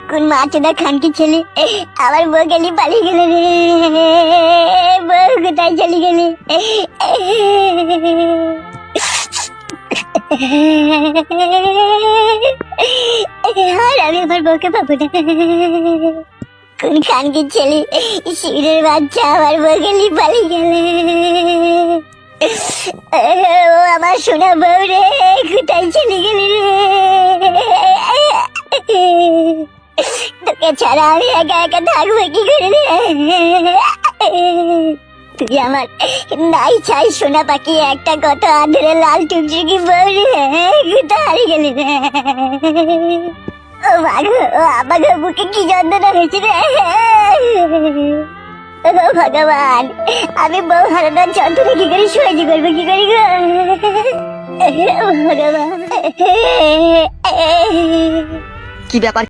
কোন মাছটা খানকি ছেলে আমার বউ গেলি পালিয়ে গেলে রে, বউ কোথায় চলে গেলে? আর আমি আমার বউকে পাবো না। কোন খানকি ছেলে শিবিরের বাচ্চা আমার বউ গেলি পালিয়ে গেলে। ও আমার সোনা বউ রে, কোথায় চলে গেলি রে? তোকে ছাড়া আমি একা একা থাকবো কি করে রে? তুই আমার নাই চাই সোনা পাখি একটা কত আদরে লাল টুকটুকি বউ রে, কোথায় হারিয়ে গেলি রে? ও মাগো, ও আমাকে বুকে কি যন্ত্রণা হয়েছে রে? ও ভগবান, আমি বউ হারানোর যন্ত্রণা কি করে সহ্য করবো, কি করি গো ভগবান? কি ব্যাপার?